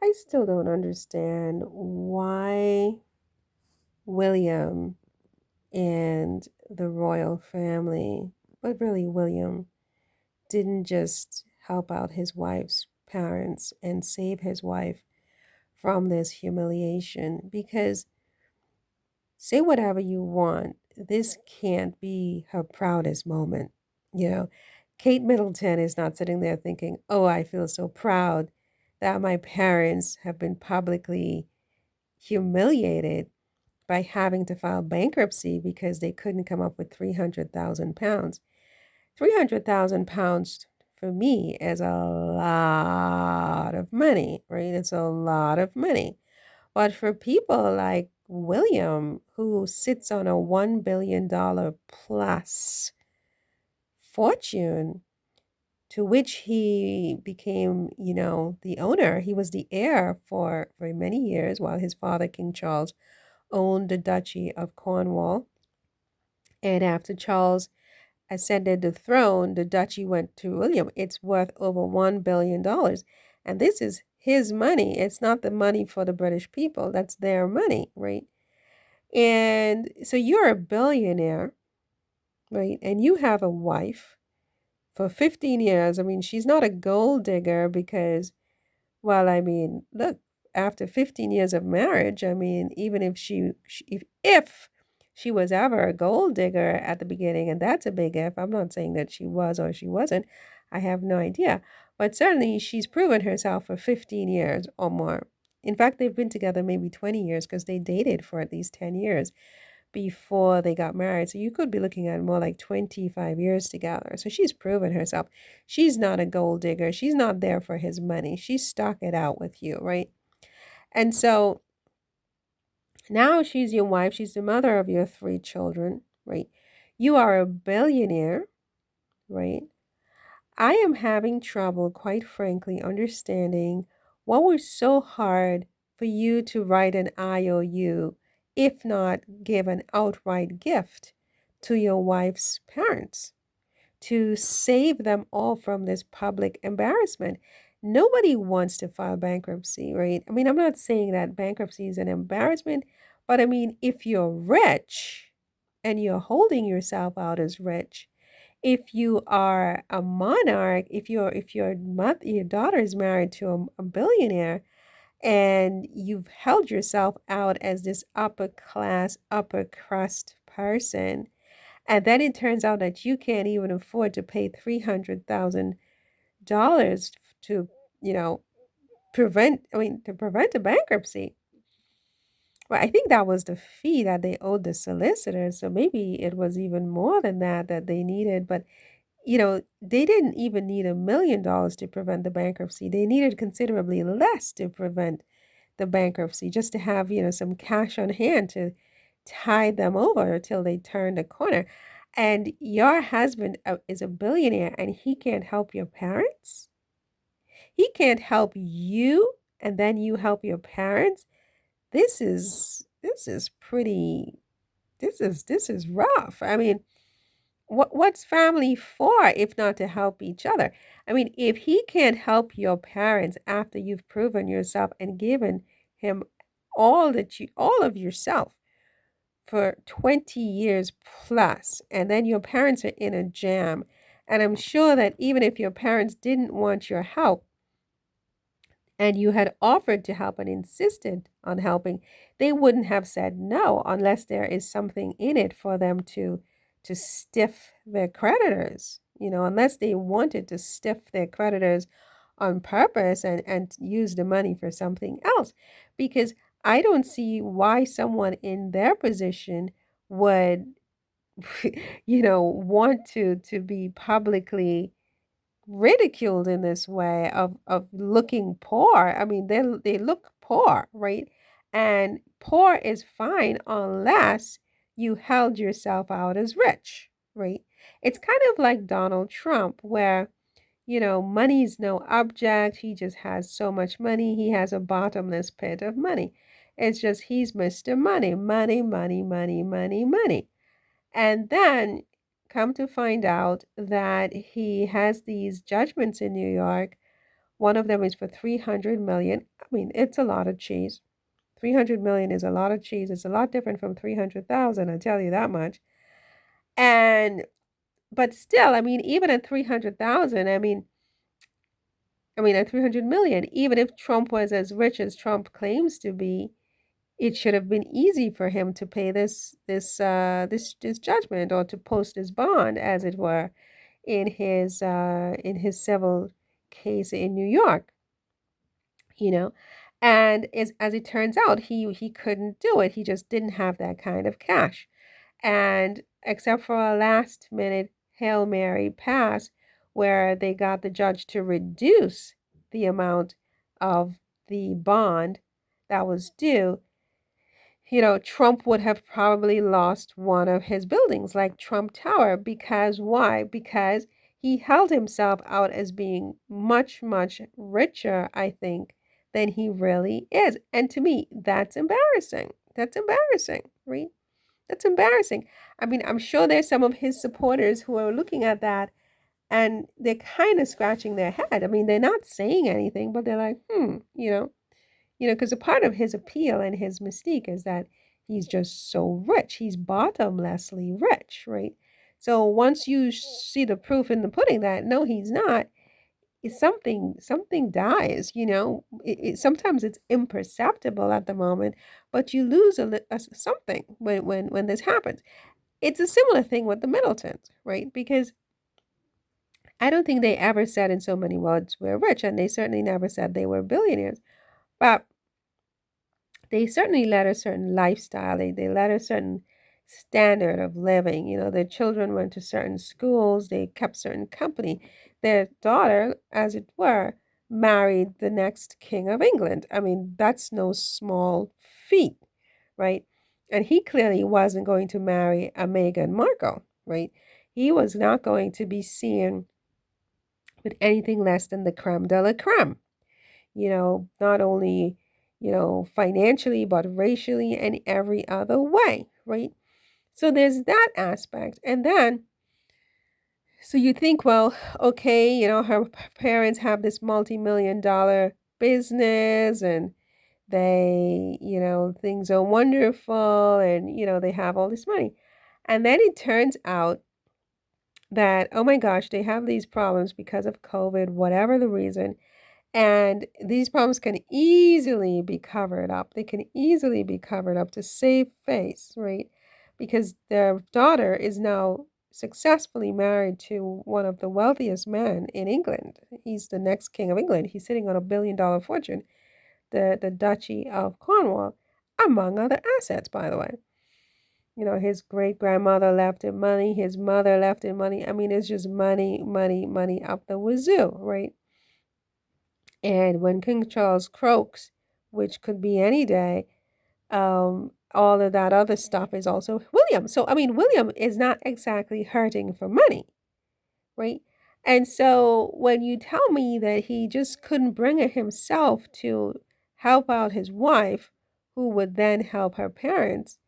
I still don't understand why William and the royal family, but really William, didn't just help out his wife's parents and save his wife from this humiliation. Because say whatever you want, this can't be her proudest moment. You know, Kate Middleton is not sitting there thinking, oh, I feel so proud that my parents have been publicly humiliated by having to file bankruptcy because they couldn't come up with £300,000. £300,000 for me is a lot of money, right? It's a lot of money. But for people like William, who sits on a $1 billion plus fortune, to which he became, the owner, he was the heir for many years while his father, King Charles, owned the Duchy of Cornwall. And after Charles ascended the throne, the duchy went to William. It's worth over $1 billion. And this is his money. It's not the money for the British people. That's their money, right? And so you're a billionaire, right? And you have a wife for 15 years. I mean, she's not a gold digger because, well, I mean, look, after 15 years of marriage, I mean, even if if she was ever a gold digger at the beginning, and that's a big if, I'm not saying that she was or she wasn't. I have no idea. But certainly she's proven herself for 15 years or more. In fact, they've been together maybe 20 years because they dated for at least 10 years before they got married. So you could be looking at more like 25 years together. So she's proven herself. She's not a gold digger. She's not there for his money. She stuck it out with you, right? And so now she's your wife. She's the mother of your three children, right? You are a billionaire, right? I am having trouble, quite frankly, understanding what was so hard for you to write an IOU, if not give an outright gift to your wife's parents to save them all from this public embarrassment. Nobody wants to file bankruptcy, right? I mean, I'm not saying that bankruptcy is an embarrassment, but I mean, if you're rich and you're holding yourself out as rich, if you are a monarch, if your daughter is married to a billionaire and you've held yourself out as this upper class, upper crust person, and then it turns out that you can't even afford to pay $300,000 to, you know, to prevent a bankruptcy. Well, I think that was the fee that they owed the solicitors. So maybe it was even more than that that they needed. But they didn't even need $1 million to prevent the bankruptcy. They needed considerably less to prevent the bankruptcy, just to have, some cash on hand to tide them over until they turn the corner. And your husband is a billionaire and he can't help your parents? He can't help you and then you help your parents? This is pretty this is rough. I mean, what's family for if not to help each other? I mean, if he can't help your parents after you've proven yourself and given him all of yourself for 20 years plus, and then your parents are in a jam, and I'm sure that even if your parents didn't want your help, and you had offered to help and insisted on helping, they wouldn't have said no unless there is something in it for them to stiff their creditors. Unless they wanted to stiff their creditors on purpose and use the money for something else. Because I don't see why someone in their position would, want to be publicly ridiculed in this way of looking poor. I mean, they look poor, right? And poor is fine unless you held yourself out as rich, right? It's kind of like Donald Trump, where money's no object. He just has so much money. He has a bottomless pit of money. It's just he's Mr. Money, money, money, money, money, money. And then come to find out that he has these judgments in New York One of them is for 300 million. I mean, it's a lot of cheese. 300 million is a lot of cheese. It's a lot different from 300,000, I tell you that much. And but still, I mean, even at 300,000, I mean at 300 million, even if Trump was as rich as Trump claims to be, it should have been easy for him to pay this judgment, or to post his bond, as it were, in his civil case in New York, you know. And as it turns out, he couldn't do it. He just didn't have that kind of cash. And except for a last minute Hail Mary pass where they got the judge to reduce the amount of the bond that was due, Trump would have probably lost one of his buildings, like Trump Tower. Because why? Because he held himself out as being much, much richer, I think, than he really is. And to me, that's embarrassing. That's embarrassing, right? That's embarrassing. I mean, I'm sure there's some of his supporters who are looking at that and they're kind of scratching their head. I mean, they're not saying anything, but they're like, because a part of his appeal and his mystique is that he's just so rich. He's bottomlessly rich, right? So once you see the proof in the pudding that no, he's not, it's something dies. Sometimes it's imperceptible at the moment, but you lose something when this happens. It's a similar thing with the Middletons, right? Because I don't think they ever said in so many words we're rich, and they certainly never said they were billionaires. But they certainly led a certain lifestyle. They led a certain standard of living. Their children went to certain schools, they kept certain company. Their daughter, as it were, married the next king of England. I mean, that's no small feat, right? And he clearly wasn't going to marry a Meghan Markle, right? He was not going to be seen with anything less than the creme de la creme, not only, financially, but racially and every other way, right? So there's that aspect. And then, so you think, well, okay, her parents have this multi-million dollar business and things are wonderful and, they have all this money. And then it turns out that, oh my gosh, they have these problems because of COVID, whatever the reason. And these problems can easily be covered up. They can easily be covered up to save face, right? Because their daughter is now successfully married to one of the wealthiest men in England. He's the next king of England. He's sitting on a $1 billion fortune, the Duchy of Cornwall, among other assets, by the way. His great grandmother left him money, his mother left him money. I mean, it's just money, money, money up the wazoo, right? And when King Charles croaks, which could be any day, all of that other stuff is also William. So, I mean, William is not exactly hurting for money, right? And so when you tell me that he just couldn't bring it himself to help out his wife, who would then help her parents,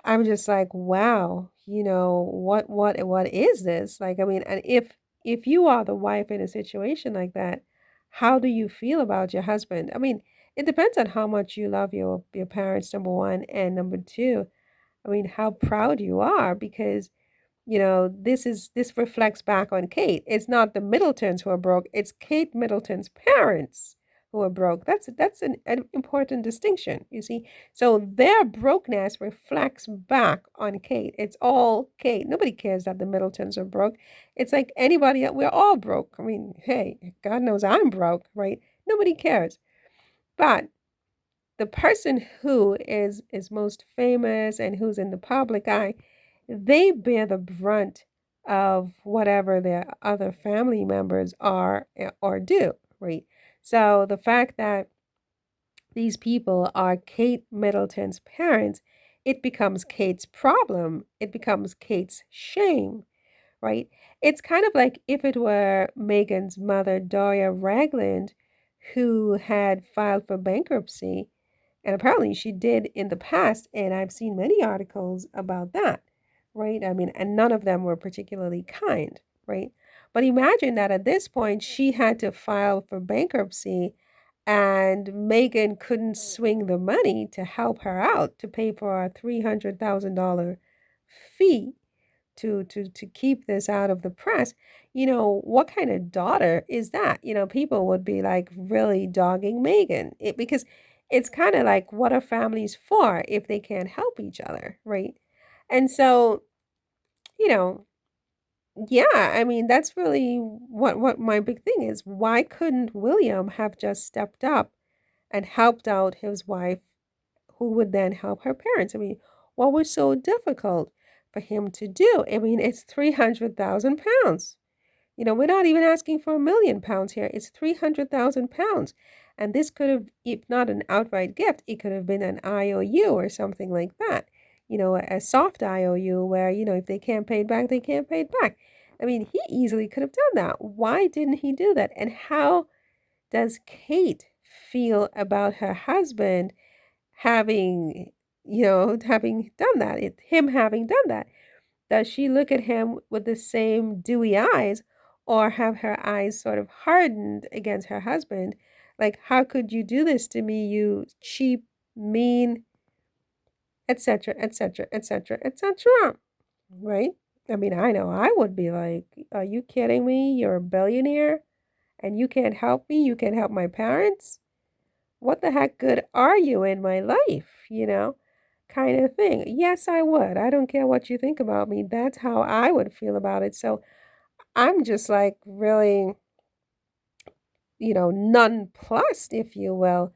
I'm just like, wow, what is this? Like, I mean, and if you are the wife in a situation like that, how do you feel about your husband? I mean, it depends on how much you love your parents, number one, and number two, I mean, how proud you are, because this reflects back on Kate. It's not the Middletons who are broke, it's Kate Middleton's parents who are broke. That's an important distinction, you see. So their brokenness reflects back on Kate. It's all Kate. Nobody cares that the Middletons are broke. It's like anybody else, we're all broke. I mean, hey, God knows I'm broke, right? Nobody cares. But the person who is most famous and who's in the public eye, they bear the brunt of whatever their other family members are or do, right? So the fact that these people are Kate Middleton's parents, it becomes Kate's problem. It becomes Kate's shame, right? It's kind of like if it were Megan's mother, Doria Ragland, who had filed for bankruptcy, and apparently she did in the past, and I've seen many articles about that, right? I mean, and none of them were particularly kind, right? But imagine that at this point, she had to file for bankruptcy, and Megan couldn't swing the money to help her out to pay for a $300,000 fee to keep this out of the press. What kind of daughter is that? People would be like really dogging Megan because it's kind of like what are families for if they can't help each other, right? And so, you know, yeah, I mean, that's really what my big thing is. Why couldn't William have just stepped up and helped out his wife, who would then help her parents? I mean, what was so difficult for him to do? I mean, it's 300,000 pounds. We're not even asking for £1 million here. It's 300,000 pounds. And this could have, if not an outright gift, it could have been an IOU or something like that. A soft IOU where, if they can't pay it back, they can't pay it back. I mean, he easily could have done that. Why didn't he do that? And how does Kate feel about her husband having, having done that? Him having done that? Does she look at him with the same dewy eyes, or have her eyes sort of hardened against her husband? Like, how could you do this to me, you cheap, mean, etc., etc., etc., etc., right? I mean, I know I would be like, are you kidding me? You're a billionaire and you can't help me? You can't help my parents? What the heck good are you in my life? Kind of thing. Yes, I would. I don't care what you think about me. That's how I would feel about it. So I'm just like really, nonplussed, if you will,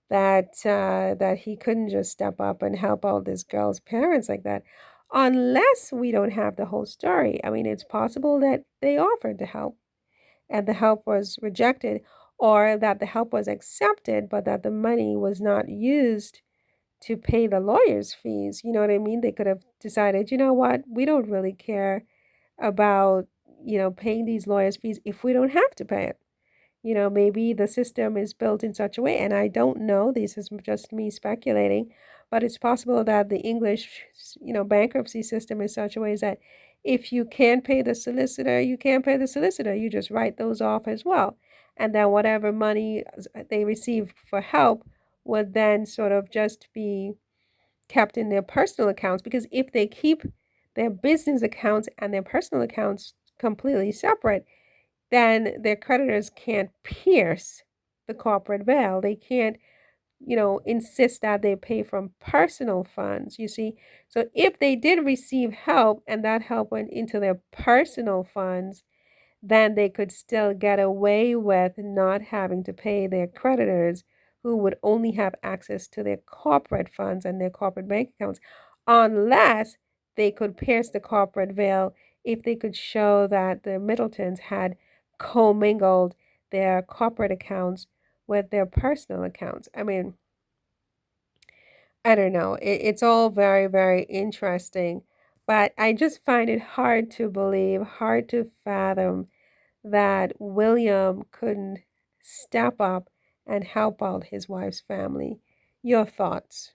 that he couldn't just step up and help out this girl's parents like that, unless we don't have the whole story. I mean, it's possible that they offered to help and the help was rejected, or that the help was accepted, but that the money was not used to pay the lawyer's fees. You know what I mean? They could have decided, you know what, we don't really care about, paying these lawyers' fees if we don't have to pay it. Maybe the system is built in such a way, and I don't know, this is just me speculating, but it's possible that the English, bankruptcy system is such a way that if you can't pay the solicitor, you can't pay the solicitor. You just write those off as well. And then whatever money they receive for help would then sort of just be kept in their personal accounts, because if they keep their business accounts and their personal accounts completely separate, then their creditors can't pierce the corporate veil. They can't, insist that they pay from personal funds, you see. So if they did receive help and that help went into their personal funds, then they could still get away with not having to pay their creditors, who would only have access to their corporate funds and their corporate bank accounts, unless they could pierce the corporate veil if they could show that the Middletons had commingled their corporate accounts with their personal accounts. I mean, I don't know. It's all very, very interesting, but I just find it hard to believe, hard to fathom that William couldn't step up and help out his wife's family. Your thoughts?